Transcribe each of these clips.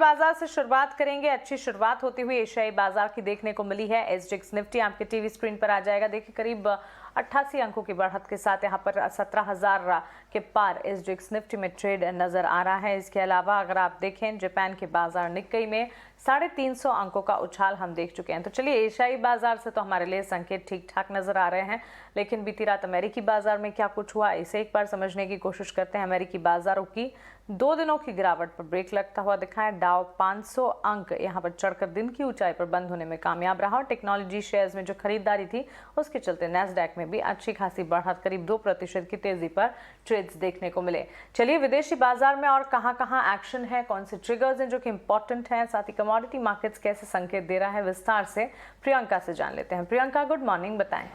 बाजार से शुरुआत करेंगे। अच्छी शुरुआत होती हुई एशियाई बाजार की देखने को मिली है। एसजीएक्स निफ्टी आपके टीवी स्क्रीन पर आ जाएगा। देखिए करीब 88 अंकों की बढ़त के साथ यहां पर 17,000 के पार एसजीएक्स निफ्टी में ट्रेड नजर आ रहा है। इसके अलावा अगर आप देखें जापान के बाजार निक्केई में 350 अंकों का उछाल हम देख चुके हैं। तो चलिए एशियाई बाजार से तो हमारे लिए संकेत ठीक ठाक नजर आ रहे हैं, लेकिन बीती रात अमेरिकी बाजार में क्या कुछ हुआ इसे एक बार समझने की कोशिश करते हैं। अमेरिकी बाजारों की 2 दिनों की गिरावट पर ब्रेक लगता हुआ दिखा है। डाउ 500 अंक यहां पर चढ़कर दिन की ऊंचाई पर बंद होने में कामयाब रहा और टेक्नोलॉजी शेयर्स में जो खरीदारी थी उसके चलते नैस्डैक में भी अच्छी खासी बढ़त करीब 2% की तेजी पर ट्रेड्स देखने को मिले। चलिए विदेशी बाजार में और कहां एक्शन है, कौन से ट्रिगर्स हैं जो कि इंपॉर्टेंट हैं, साथ ही कमोडिटी मार्केट्स कैसे संकेत दे रहा है, विस्तार से प्रियंका से जान लेते हैं। प्रियंका, गुड मॉर्निंग, बताएं।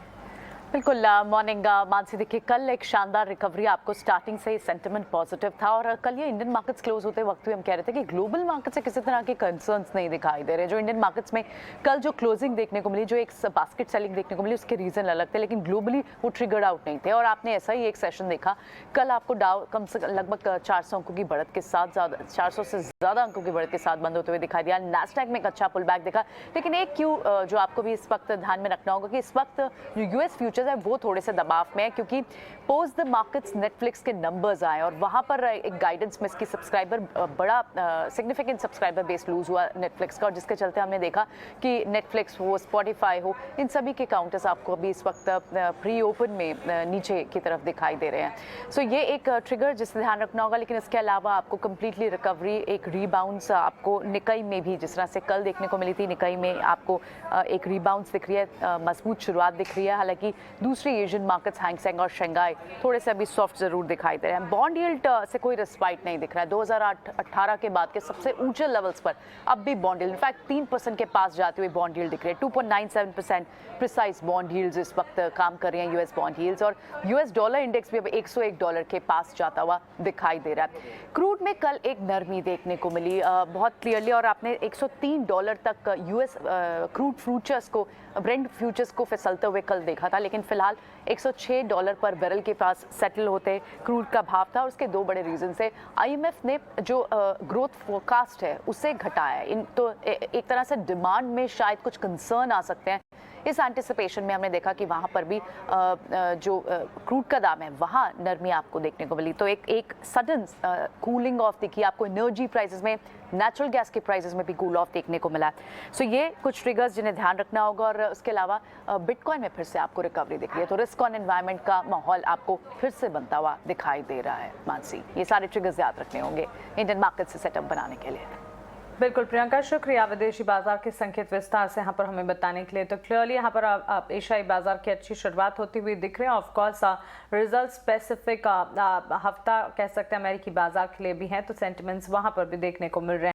बिल्कुल मॉर्निंग मानसी। देखिए कल एक शानदार रिकवरी, आपको स्टार्टिंग से ही सेंटिमेंट पॉजिटिव था और कल ये इंडियन मार्केट्स क्लोज होते वक्त भी हम कह रहे थे कि ग्लोबल मार्केट से किसी तरह के कंसर्न्स नहीं दिखाई दे रहे। जो इंडियन मार्केट्स में कल जो क्लोजिंग देखने को मिली, जो एक बास्केट सेलिंग देखने को मिली, उसके रीजन अलग थे, लेकिन ग्लोबली वो ट्रिगर्ड आउट नहीं थे। और आपने ऐसा ही एक सेशन देखा कल, आपको डाउ कम से लगभग 400 अंकों की बढ़त के साथ 400 से ज़्यादा अंकों की बढ़त के साथ बंद होते हुए दिखाई दिया। नैस्डैक में एक अच्छा पुल बैक देखा, लेकिन एक क्यू जो आपको भी इस वक्त ध्यान में रखना होगा कि इस वक्त जो यूएस फ्यूचर्स है वो थोड़े से दबाव में है, क्योंकि पोस्ट द मार्केट्स नेटफ्लिक्स के नंबर्स आए और वहां पर एक गाइडेंस में इसकी सब्सक्राइबर बड़ा सिग्निफिकेंट सब्सक्राइबर बेस लूज हुआ नेटफ्लिक्स का, और जिसके चलते हमने देखा कि नेटफ्लिक्स हो, स्पॉटिफाई हो, इन सभी के काउंटर्स आपको अभी इस वक्त प्री ओपन में नीचे की तरफ दिखाई दे रहे हैं। सो ये एक ट्रिगर जिससे ध्यान रखना होगा। लेकिन इसके अलावा आपको कंप्लीटली रिकवरी, एक रीबाउंस आपको निकाई में भी जिस तरह से कल देखने को मिली थी, निकाई में आपको एक रीबाउंस दिख रही है, मजबूत शुरुआत दिख रही है। हालांकि दूसरी एशियन मार्केट्स हैंगसेंग और शंघाई थोड़े से अभी सॉफ्ट जरूर दिखाई दे रहे हैं। बॉन्ड यील्ड से कोई रिस्पाइट नहीं दिख रहा है। 2018 के बाद के सबसे ऊंचे लेवल्स पर अब भी बॉन्ड यील्ड इनफैक्ट 3% के पास जाती हुई बॉन्ड यील्ड दिख रही है। 2.97% प्रिसाइज बॉन्ड यील्ड्स इस वक्त काम कर रही हैं, यूएस बॉन्ड यील्ड्स। और यूएस डॉलर इंडेक्स भी अब $101 के पास जाता हुआ दिखाई दे रहा है। क्रूड में कल एक नरमी देखने को मिली बहुत क्लियरली, और आपने $103 तक यूएस क्रूड फ्यूचर्स को, ब्रेंट फ्यूचर्स को फिसलते हुए कल देखा था। लेकिन फिलहाल $106 पर बैरल के पास सेटल होते क्रूड का भाव था, और उसके 2 बड़े रीजन से आईएमएफ ने जो ग्रोथ फोरकास्ट है उसे घटाया है। तो एक तरह से डिमांड में शायद कुछ कंसर्न आ सकते हैं। इस एंटिसिपेशन में हमने देखा कि वहाँ पर भी जो क्रूड का दाम है वहाँ नरमी आपको देखने को मिली। तो एक सडन कूलिंग ऑफ दिखी आपको एनर्जी प्राइसेस में, नेचुरल गैस के प्राइसेस में भी कूल ऑफ देखने को मिला। सो ये कुछ ट्रिगर्स जिन्हें ध्यान रखना होगा। और उसके अलावा बिटकॉइन में फिर से आपको रिकवरी दिख रही है, तो रिस्क ऑन एनवायरनमेंट का माहौल आपको फिर से बनता हुआ दिखाई दे रहा है। मानसी, ये सारे ट्रिगर्स याद रखने होंगे इंडियन मार्केट से सेटअप बनाने के लिए। बिल्कुल प्रियंका, शुक्रिया विदेशी बाजार के संकेत विस्तार से यहाँ पर हमें बताने के लिए। तो क्लियरली यहाँ पर आप एशियाई बाजार की अच्छी शुरुआत होती हुई दिख रहे हैं। ऑफ कोर्स रिजल्ट स्पेसिफिक हफ्ता कह सकते हैं अमेरिकी बाजार के लिए भी है, तो सेंटिमेंट्स वहाँ पर भी देखने को मिल रहे हैं।